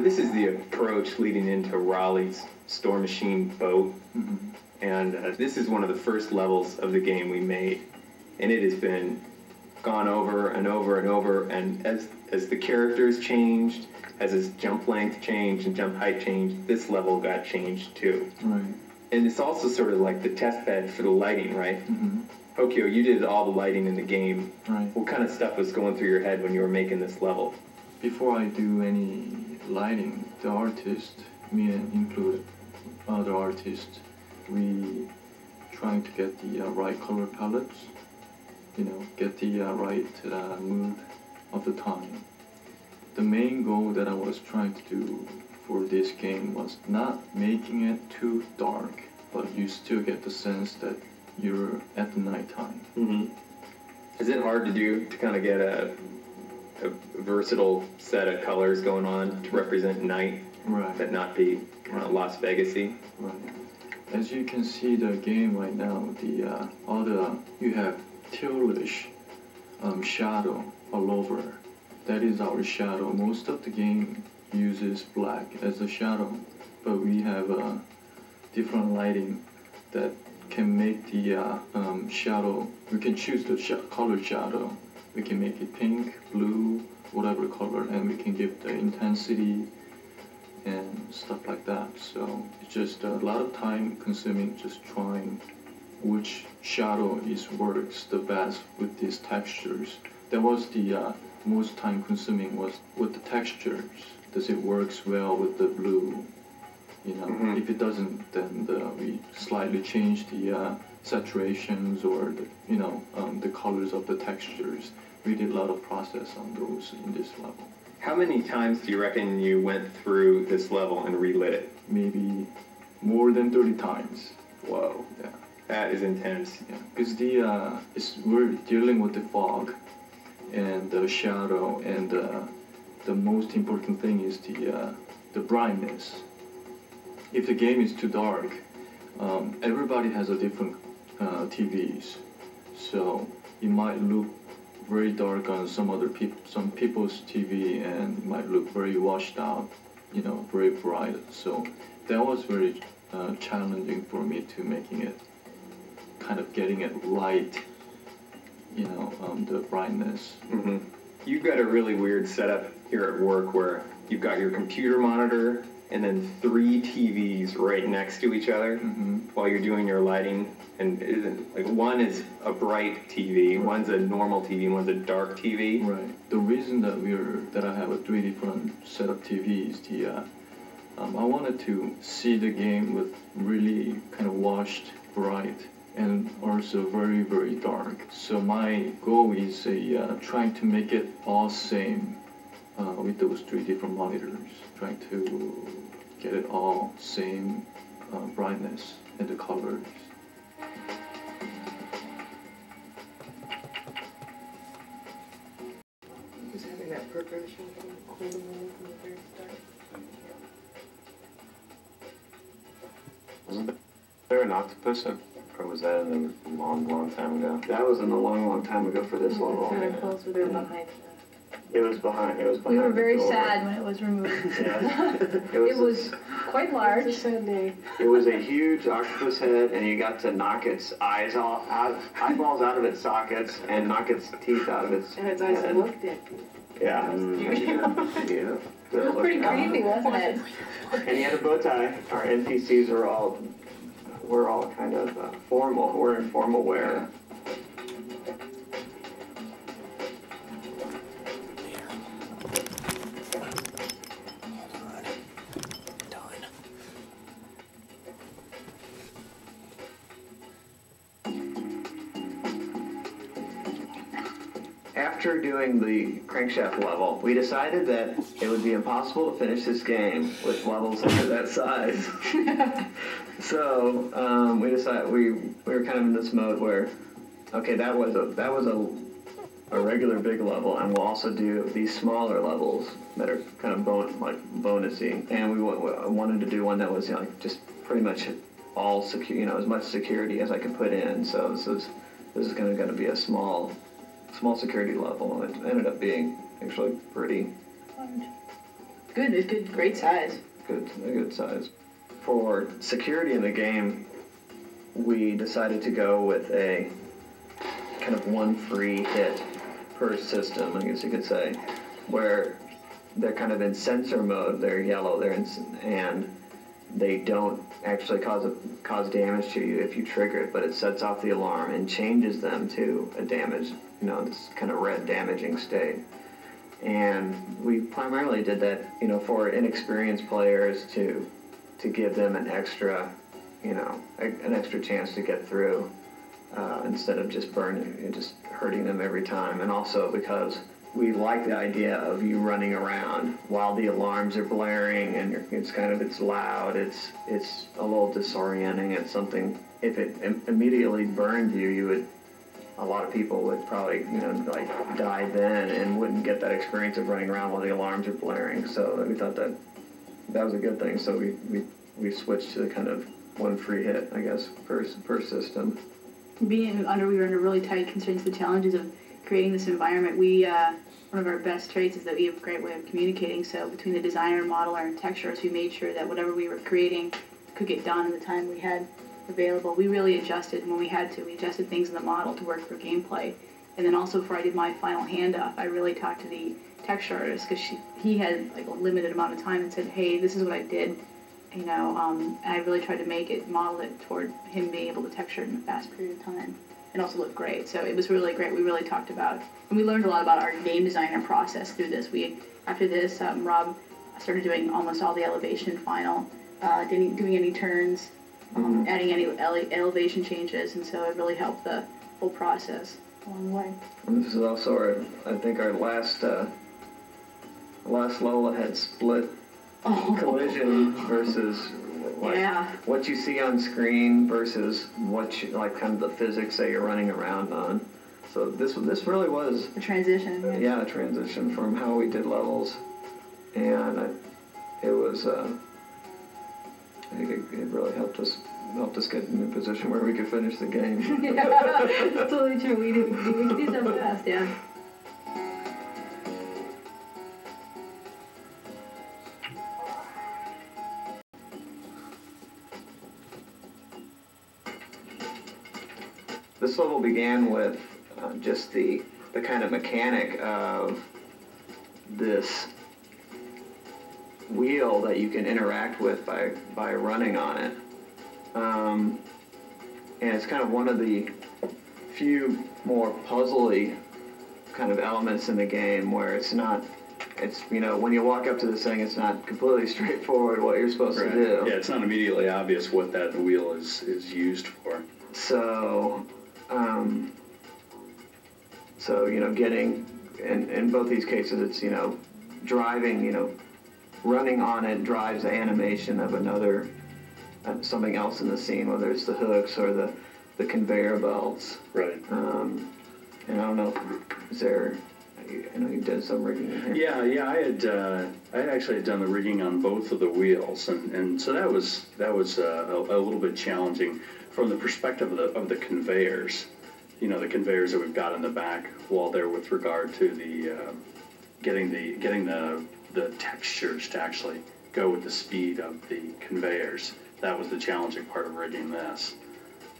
this is the approach leading into Raleigh's Storm Machine boat. And this is one of the first levels of the game we made. And it has been gone over and over and over. And as the characters changed, as his jump length changed and jump height changed, this level got changed too. Right. And it's also sort of like the test bed for the lighting, right? Hokyo, you did all the lighting in the game. Right. What kind of stuff was going through your head when you were making this level? Before I do any lighting, the artist, me and include other artists, we trying to get the right color palettes, you know, get the right mood of the time. The main goal that I was trying to do for this game was not making it too dark, but you still get the sense that you're at the nighttime. Is it hard to do to kind of get a versatile set of colors going on to represent night, Right. but not be kind of Las Vegas-y? Right. As you can see the game right now, you have tealish shadow all over. That is our shadow. Most of the game uses black as a shadow, but we have different lighting that can make the shadow. We can choose the color shadow. We can make it pink, blue, whatever color, and we can give the intensity and stuff like that. So it's just a lot of time consuming just trying which shadow works the best with these textures. That was the most time consuming was with the textures. Does it works well with the blue? You know, if it doesn't, then we slightly change the saturations or the colors of the textures. We did a lot of process on those in this level. How many times do you reckon you went through this level and relit it? Maybe more than 30 times. Whoa. Yeah. That is intense. Yeah, because we're dealing with the fog and the shadow, and the most important thing is the brightness. If the game is too dark, everybody has a different TVs, so it might look very dark on some people's TV, and it might look very washed out, you know, very bright. So that was very challenging for me to making it, kind of getting it right, you know, the brightness. You've got a really weird setup here at work where you've got your computer monitor and then 3 TVs right next to each other while you're doing your lighting. And like one is a bright TV, one's a normal TV, one's a dark TV. Right. The reason that I have 3 different set of TVs, I wanted to see the game with really kind of washed, bright, and also very, very dark. So my goal is trying to make it all same with those 3 different monitors, trying to get it all same brightness and the colors. Just having that progression from the very start. Wasn't there an octopus, or was that in a long, long time ago? That was in a long, long time ago for this level. Kind of close with it behind. It was behind. We were very the door. sad when it was removed. Yeah. It was quite large. It's a sad day. It was a huge octopus head, and you got to knock its eyeballs out of its sockets and knock its teeth out of its And its eyes head. looked at Yeah. you. Yeah. It was pretty creepy, wasn't it? And he had a bow tie. Our NPCs we're all kind of formal. We're in formal wear. After doing the crankshaft level, we decided that it would be impossible to finish this game with levels under that size. So we decided we were kind of in this mode where, okay, that was a regular big level, and we'll also do these smaller levels that are kind of bonusy. And we wanted to do one that was, you know, like just pretty much all secure, you know, as much security as I could put in. So this is going to be a small security level, and it ended up being actually pretty Good, it's good, great size. A good size. For security in the game, we decided to go with a kind of one free hit per system, I guess you could say, where they're kind of in sensor mode. They're yellow. And they don't actually cause damage to you if you trigger it, but it sets off the alarm and changes them to a damage, this kind of red damaging state. And we primarily did that, for inexperienced players to give them an extra, an extra chance to get through instead of just hurting them every time. And also because we like the idea of you running around while the alarms are blaring and it's loud, it's a little disorienting. It's something, if it immediately burned you, a lot of people would probably, die then and wouldn't get that experience of running around while the alarms are blaring. So we thought that was a good thing. So we switched to the kind of one free hit, I guess, per system. We were under really tight constraints, the challenges of creating this environment. One of our best traits is that we have a great way of communicating. So between the designer, modeler, and texturers, we made sure that whatever we were creating could get done in the time we had available. We really adjusted when we had to. We adjusted things in the model to work for gameplay. And then also before I did my final hand-up, I really talked to the texture artist because he had a limited amount of time and said, hey, this is what I did. I really tried to model it toward him being able to texture it in a fast period of time and also look great. So it was really great. We really talked about, and we learned a lot about our game designer process through this. After this, Rob started doing almost all the elevation final, doing any turns, adding any elevation changes, and so it really helped the whole process along the way. And this is also I think our last level that had split collision versus what you see on screen versus what kind of the physics that you're running around on. So this really was a transition. Yeah, a transition from how we did levels, and it was. I think it really helped us get in a position where we could finish the game. Yeah, that's totally true. We could do so fast, yeah. This level began with just the kind of mechanic of this wheel that you can interact with by running on it. And it's kind of one of the few more puzzly kind of elements in the game where when you walk up to this thing, it's not completely straightforward what you're supposed to do. Yeah, it's not immediately obvious what that wheel is used for. So, getting, in both these cases, it's, driving, running on it drives the animation of another, something else in the scene, whether it's the hooks or the conveyor belts. Right. And I don't know, I know you did some rigging in here. Yeah, I actually had done the rigging on both of the wheels, and so that was a little bit challenging from the perspective of the conveyors. The conveyors that we've got in the back wall there with regard to the getting the textures to actually go with the speed of the conveyors. That was the challenging part of rigging this,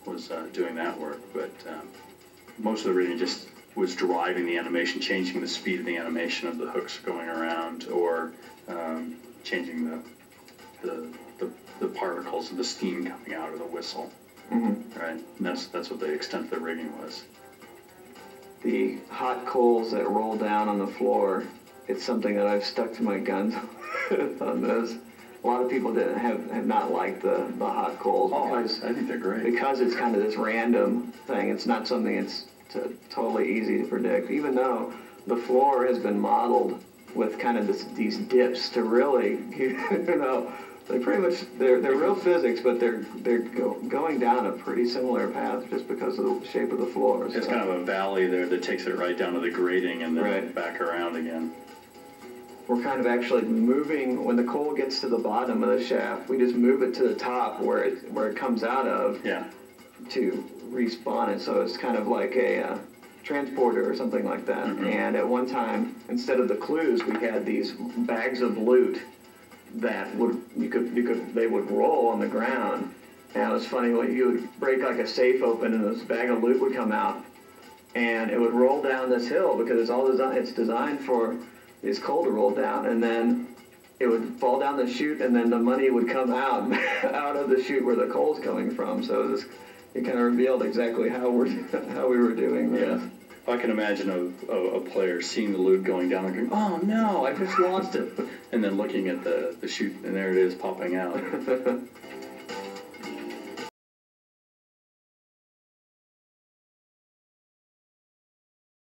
was doing that work. But most of the rigging just was driving the animation, changing the speed of the animation of the hooks going around, or changing the particles of the steam coming out of the whistle. Mm-hmm. Right, and that's what the extent of the rigging was. The hot coals that roll down on the floor, it's something that I've stuck to my guns on this. A lot of people have not liked the hot coals. Oh, I think they're great. Because it's kind of this random thing. It's not something that's totally easy to predict, even though the floor has been modeled with kind of these dips to really, they pretty much, they're real physics, but they're going down a pretty similar path just because of the shape of the floor. It's kind of a valley there that takes it right down to the grating and then back around again. We're kind of actually moving, when the coal gets to the bottom of the shaft, we just move it to the top where it comes out of to respawn it. So it's kind of like a transporter or something like that. And at one time, instead of the clues, we had these bags of loot that they would roll on the ground. And it was funny when you would break like a safe open and this bag of loot would come out, and it would roll down this hill because it's designed for these coal to roll down, and then it would fall down the chute, and then the money would come out out of the chute where the coal's coming from. So it kind of revealed exactly how we were doing this. Yeah. I can imagine a player seeing the loot going down and going, "Oh no, I just lost it," and then looking at the chute, and there it is popping out.